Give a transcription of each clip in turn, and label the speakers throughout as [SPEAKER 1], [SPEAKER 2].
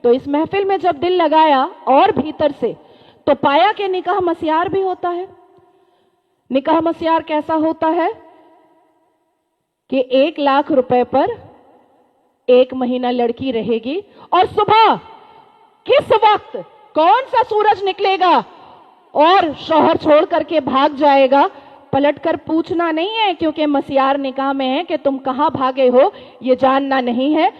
[SPEAKER 1] تو इस महफिल में जब दिल लगाया और भीतर से, तो पाया कि निकाह मस्यार भी होता है। निकाह मस्यार कैसा होता है कि 1 लाख रुपए पर 1 महीना लड़की रहेगी, और सुबह किस वक्त कौन सा सूरज निकलेगा और शौहर छोड़ करके भाग जाएगा, पलट कर पूछना नहीं है, क्योंकि मस्यार निकाह में है कि तुम कहां भागे हो ये जानना नहीं है।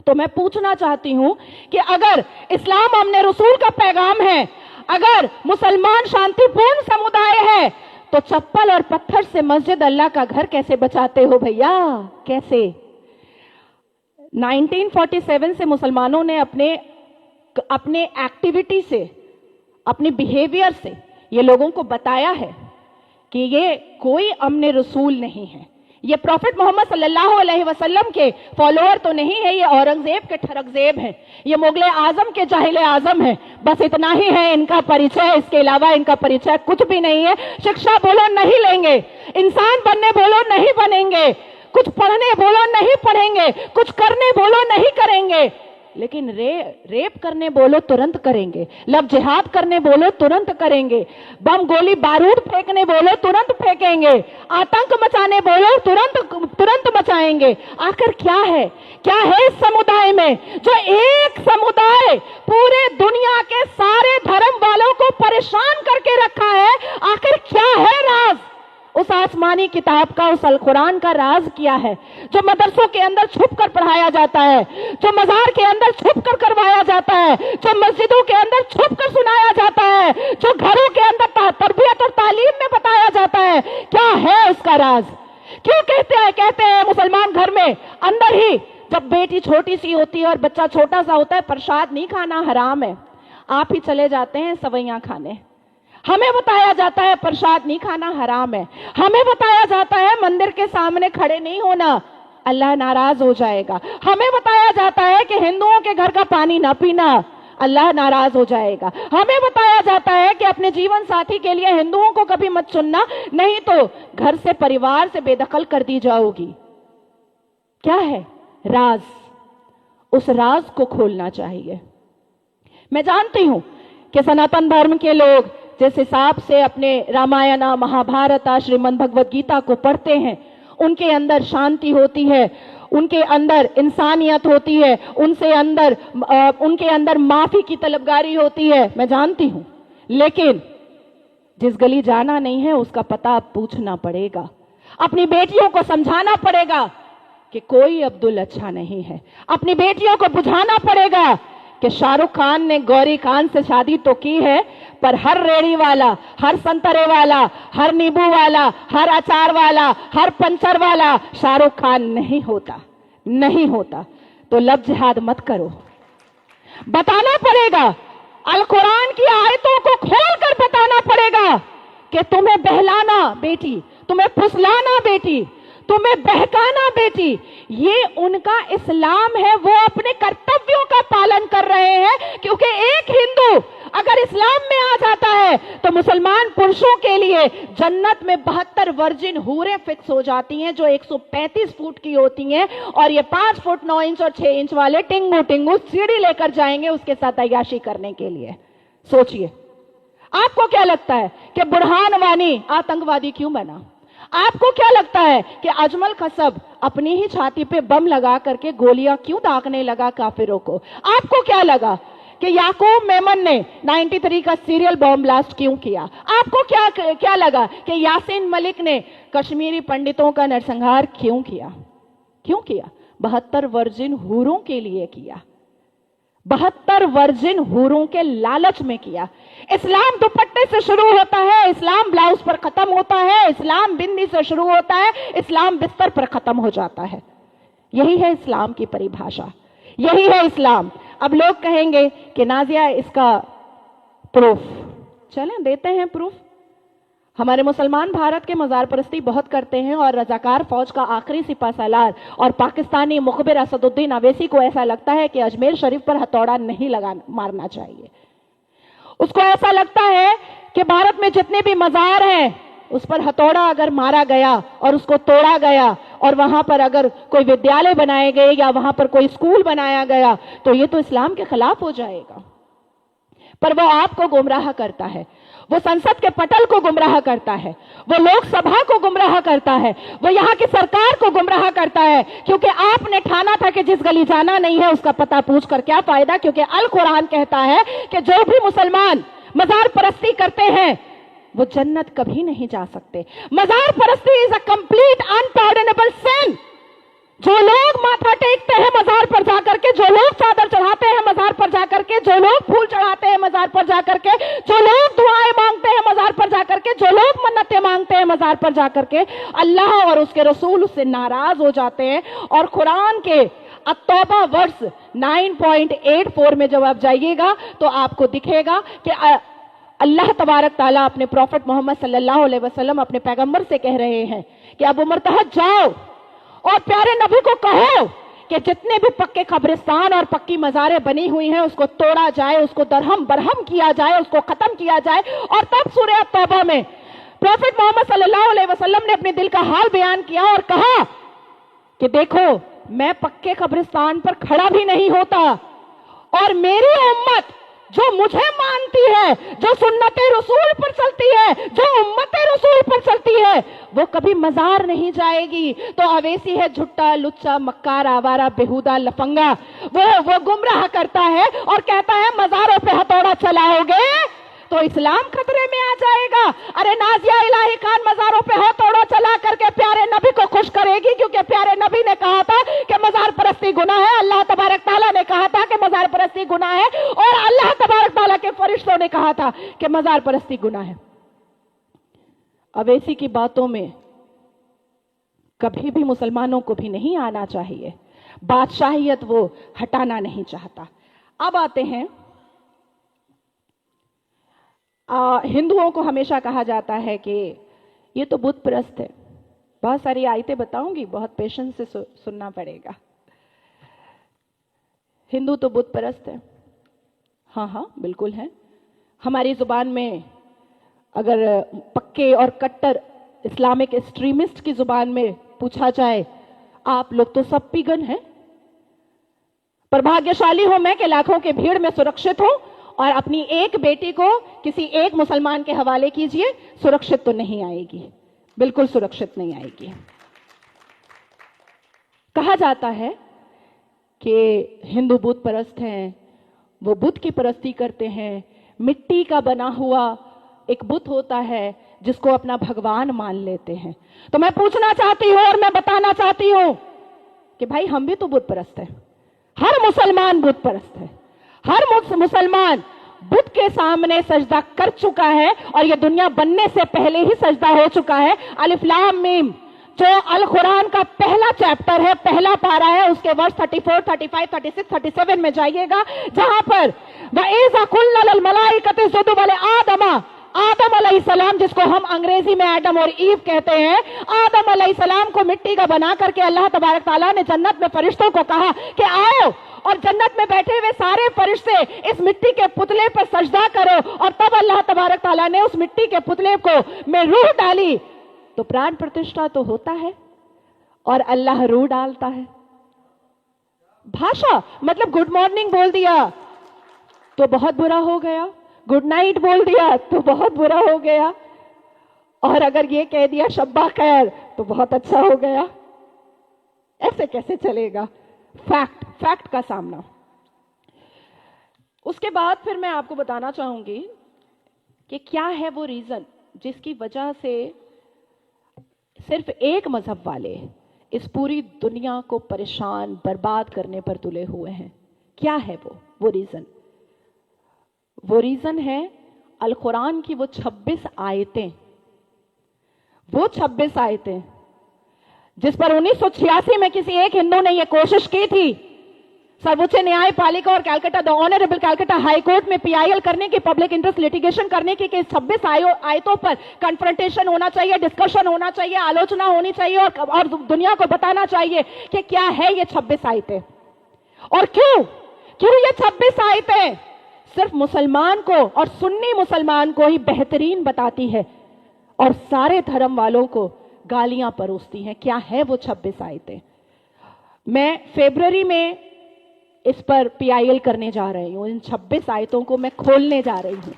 [SPEAKER 1] तो मैं पूछना चाहती हूं कि अगर इस्लाम हमने रसूल का पैगाम है, अगर मुसलमान शांतिपूर्ण समुदाय है, तो चप्पल और पत्थर से मस्जिद अल्लाह का घर कैसे बचाते हो भैया? कैसे? 1947 से मुसलमानों ने अपने एक्टिविटी से, अपने बिहेवियर से ये लोगों को बताया है कि ये कोई अमन रसूल नहीं है, ये प्रॉफिट मोहम्मद सल्लल्लाहु अलैहि वसल्लम के फॉलोअर तो नहीं है, ये औरंगजेब के ठरकजेब हैं, ये मुगले आजम के जाहिले आजम हैं। बस इतना ही है इनका परिचय, इसके अलावा इनका परिचय कुछ भी नहीं है। शिक्षा बोलो नहीं लेंगे, इंसान बनने बोलो नहीं बनेंगे, कुछ पढ़ने बोलो नहीं पढ़ेंगे, कुछ करने बोलो नहीं करेंगे, लेकिन रेप करने बोलो तुरंत करेंगे, लव जिहाद करने बोलो तुरंत करेंगे, बम गोली बारूद फेंकने बोलो तुरंत फेंकेंगे, आतंक मचाने बोलो तुरंत मचाएंगे। आखिर क्या है इस समुदाय में जो एक समुदाय पूरे दुनिया के सारे धर्म वालों को परेशान करके रखा है? आखिर क्या है राज उस आसमानी किताब का, उस अल कुरान का? राज क्या है जो मदरसों के अंदर छुप कर पढ़ाया जाता है, जो मजार के अंदर छुप कर करवाया जाता है, जो मस्जिदों के अंदर छुप कर सुनाया जाता है, जो घरों के अंदर तरबियत और तालीम में बताया जाता है? क्या है उसका राज? क्यों कहते हैं मुसलमान घर में अंदर ही जब बेटी छोटी सी होती है और बच्चा छोटा सा होता है, प्रसाद नहीं खाना हराम है, आप ही चले जाते हैं सवैयां खाने। हमें बताया जाता है प्रसाद नहीं खाना हराम है, हमें बताया जाता है मंदिर के सामने खड़े नहीं होना, अल्लाह नाराज हो जाएगा, हमें बताया जाता है कि हिंदुओं के घर का पानी ना पीना, अल्लाह नाराज हो जाएगा, हमें बताया जाता है कि अपने जीवन साथी के लिए हिंदुओं को कभी मत चुनना, नहीं तो घर से, परिवार से बेदखल कर दी जाओगी। क्या है राज? उस राज को खोलना चाहिए। मैं जानती हूं कि सनातन धर्म के लोग जिस हिसाब से अपने रामायण, महाभारत, श्रीमद् भगवत गीता को पढ़ते हैं, उनके अंदर शांति होती है, उनके अंदर इंसानियत होती है, उनके अंदर माफी की तलबगारी होती है, मैं जानती हूं। लेकिन जिस गली जाना नहीं है उसका पता अब पूछना पड़ेगा, अपनी बेटियों को समझाना पड़ेगा कि कोई अब्दुल अच्छा नहीं है, अपनी बेटियों को बुझाना पड़ेगा कि शाहरुख खान ने गौरी खान से शादी तो की है, पर हर रेड़ी वाला, हर संतरे वाला, हर नींबू वाला, हर अचार वाला, हर पंचर वाला शाहरुख खान नहीं होता। तो लव जिहाद मत करो, बताना पड़ेगा, अल कुरान की आयतों को खोल कर बताना पड़ेगा कि तुम्हें बहलाना बेटी, तुम्हें फुसलाना बेटी, तुम्हें बहकाना बेटी, ये उनका इस्लाम है, वो अपने कर्तव्यों का पालन कर रहे हैं। क्योंकि एक हिंदू अगर इस्लाम में आ जाता है तो मुसलमान पुरुषों के लिए जन्नत में 72 वर्जिन हूरें फिक्स हो जाती हैं, जो 135 फुट की होती हैं, और ये 5 फुट 9 इंच और 6 इंच वाले टिंगू सीढ़ी लेकर जाएंगे उसके साथ अय्याशी करने के लिए। सोचिए, आपको क्या लगता है कि बुरहान वानी आतंकवादी क्यों बना? आपको क्या लगता है कि अजमल खसब अपनी ही छाती पे बम लगा करके गोलियां क्यों दागने लगा काफिरों को? आपको क्या लगा कि याकूब मेमन ने 93 का सीरियल बॉम्ब ब्लास्ट क्यों किया? आपको क्या लगा कि यासीन मलिक ने कश्मीरी पंडितों का नरसंहार क्यों किया? 72 वर्जिन हूरों के लिए किया, 72 वर्जिन हूरों के लालच में किया। इस्लाम दुपट्टे से शुरू होता है, इस्लाम ब्लाउज पर खत्म होता है, इस्लाम बिंदी से शुरू होता है, इस्लाम बिस्तर पर खत्म हो जाता है। यही है इस्लाम की परिभाषा, यही है इस्लाम। अब लोग कहेंगे कि नाजिया इसका प्रूफ, चलें देते हैं प्रूफ। हमारे मुसलमान भारत के मजार परस्ती बहुत करते हैं, और रजाकार फौज का आखिरी सिपा सालार और पाकिस्तानी मुखबिर असदुद्दीन अवैसी को ऐसा लगता है कि अजमेर शरीफ पर हथौड़ा नहीं मारना चाहिए। उसको ऐसा लगता है कि भारत में जितने भी मजार हैं उस पर हथौड़ा अगर मारा गया और उसको तोड़ा गया اور वहां पर अगर कोई विद्यालय बनाए गए या वहां पर कोई स्कूल बनाया गया तो ये तो इस्लाम के खिलाफ हो जाएगा। पर वो आपको गुमराह करता है, वो संसद के पटल को गुमराह करता है, वो लोकसभा को गुमराह करता है, वो यहाँ की सरकार को गुमराह करता है, क्योंकि आपने ठाना था कि जिस गली जाना नहीं है उसका पता पूछ कर क्या फायदा। क्योंकि अल कुरान कहता है कि जो भी मुसलमान मजार परस्ती करते हैं वो जन्नत कभी नहीं जा सकते। मजार परस्ती is a complete unpardonable sin. जो लोग माथा टेकते हैं मजार पर जाकर के, जो लोग चादर चढ़ाते हैं मजार पर जाकर के, जो लोग फूल चढ़ाते हैं मजार पर जाकर के, जो लोग दुआएं मांगते हैं मजार पर जाकर के, जो लोग मन्नतें मांगते हैं मजार पर जाकर के, अल्लाह और उसके रसूल उससे नाराज हो जाते हैं। और कुरान के अत्तौबा वर्स 9.84 में जब आप जाइएगा तो आपको दिखेगा कि अल्लाह तबारक ताला अपने प्रॉफिट मोहम्मद सल्लल्लाहु अलैहि वसल्लम अपने पैगंबर से कह रहे हैं कि अब उमर तहत जाओ और प्यारे नबी को कहो कि जितने भी पक्के कब्रिस्तान और पक्की मज़ारें बनी हुई हैं उसको तोड़ा जाए, उसको दरहम बरहम किया जाए, उसको खत्म किया जाए। और तब सूरह तौबा में प्रॉफिट मोहम्मद सल्लल्लाहु अलैहि वसल्लम ने अपने दिल का हाल बयान किया और कहा कि देखो मैं पक्के कब्रिस्तान पर खड़ा भी नहीं होता और मेरी उम्मत जो मुझे मानती है, जो सुन्नत रसूल पर चलती है, जो उम्मत रसूल पर चलती है, वो कभी मजार नहीं जाएगी। तो अवेसी है झुट्टा लुच्चा मक्कार आवारा बेहुदा लफंगा, वो गुमराह करता है और कहता है मजारों पे हथौड़ा चलाओगे तो इस्लाम खतरे में आ जाएगा। अरे नाजिया इलाही खान मजारों पे हथौड़ा चला करके प्यारे नबी को खुश करेगी, क्योंकि प्यारे नबी ने कहा था कि मजार परस्ती गुनाह है, अल्लाह तबारक ताला ने कहा था कि मजार परस्ती गुनाह है, और अल्लाह तबारक ताला के फरिश्तों ने कहा था कि मजार परस्ती गुनाह है। अवैसी की बातों में कभी भी मुसलमानों को भी नहीं आना चाहिए। बादशाहियत वो हटाना नहीं चाहता। अब आते हैं, हिंदुओं को हमेशा कहा जाता है कि ये तो बुत परस्त है। बहुत सारी आयतें बताऊंगी, बहुत पेशेंस से सुनना पड़ेगा। हिंदू तो बुत परस्त है। हाँ बिल्कुल है। हमारी जुबान में अगर पक्के और कट्टर इस्लामिक एक्सट्रीमिस्ट की जुबान में पूछा जाए आप लोग तो सब पिगन हैं, पर भाग्यशाली हूं मैं कि लाखों की भीड़ में सुरक्षित हूं, और अपनी एक बेटी को किसी एक मुसलमान के हवाले कीजिए, सुरक्षित तो नहीं आएगी, बिल्कुल सुरक्षित नहीं आएगी। कहा जाता है कि हिंदू बुत परस्त हैं, वो बुत की परस्ती करते हैं। मिट्टी का बना हुआ एक बुत होता है जिसको अपना भगवान मान लेते हैं। तो मैं पूछना चाहती हूं और मैं बताना चाहती हूं कि भाई हम भी तो बुत परस्त हैं। हर मुसलमान बुत परस्त है। हर मुसलमान बुत के सामने सजदा कर चुका है, और यह दुनिया बनने से पहले ही सजदा हो चुका है। अलिफ लाम मीम जो अल कुरान का पहला चैप्टर है, पहला पारा है, उसके वर्ष 34, 35, 36, 37 में जाइएगा, जहां पर वइज़ा कुल्ना लिल मलाइकति उसजुदू आदम अलैहिस्सलाम, जिसको हम अंग्रेजी में एडम और ईव कहते हैं, आदम अलैहिस्सलाम को मिट्टी का बना करके अल्लाह तबारक ताला ने जन्नत में फरिश्तों को कहा कि आओ, और जन्नत में बैठे हुए सारे फरिश्ते इस मिट्टी के पुतले पर सजदा करो। और तब अल्लाह तबारक ताला ने उस मिट्टी के पुतले को में रूह डाली, तो प्राण प्रतिष्ठा तो होता है और अल्लाह रूह डालता है। भाषा मतलब गुड मॉर्निंग बोल दिया तो बहुत बुरा हो गया, गुड नाइट बोल दिया तो बहुत बुरा हो गया, और अगर ये कह दिया शब्बा खैर तो बहुत अच्छा हो गया। ऐसे कैसे चलेगा? फैक्ट का सामना। उसके बाद फिर मैं आपको बताना चाहूंगी कि क्या है वो रीजन जिसकी वजह से सिर्फ एक मजहब वाले इस पूरी दुनिया को परेशान बर्बाद करने पर तुले हुए हैं। क्या है वो रीजन? वो रीजन है अल कुरान की वो 26 आयतें, वो 26 आयतें जिस पर 1986 में किसी एक हिंदू ने यह कोशिश की थी सर्वोच्च न्यायपालिका और Calcutta the honourable Calcutta high court में पीआईएल करने की, पब्लिक इंटरेस्ट लिटिगेशन करने की, कि 26 आयतों पर कन्फ्रंटेशन होना चाहिए, डिस्कशन होना चाहिए, आलोचना होनी चाहिए, और दुनिया को बताना चाहिए कि क्या है ये 26 आयतें और क्यों ये 26 आयतें सिर्फ मुसलमान को और सुन्नी मुसलमान को ही बेहतरीन बताती है और सारे धर्म वालों को गालियां परोसती हैं। क्या है वो 26 आयतें? मैं फरवरी में इस पर PIL करने जा रही हूं। इन 26 आयतों को मैं खोलने जा रही हूं।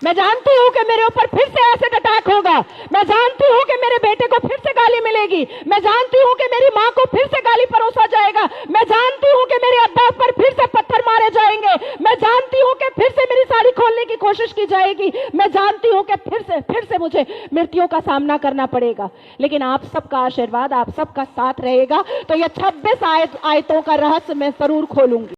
[SPEAKER 1] मैं जानती हूं कि मेरे ऊपर फिर से एसिड अटैक होगा। मैं जानती हूं कि मेरे बेटे को फिर से गाली मिलेगी। मैं जानती हूं कि मेरी मां को फिर से गाली परोसा जाएगा। मैं जानती हूं कि मेरे अब्बा पर फिर से पत्थर मारे जाएंगे। मैं जानती हूं कि फिर से मेरी साड़ी खोलने की कोशिश की जाएगी। मैं जानती हूं कि फिर से मुझे मृत्युओं का सामना करना पड़ेगा। लेकिन आप सबका आशीर्वाद, आप सबका साथ रहेगा तो ये 26 आयतों का रहस्य मैं जरूर खोलूंगी।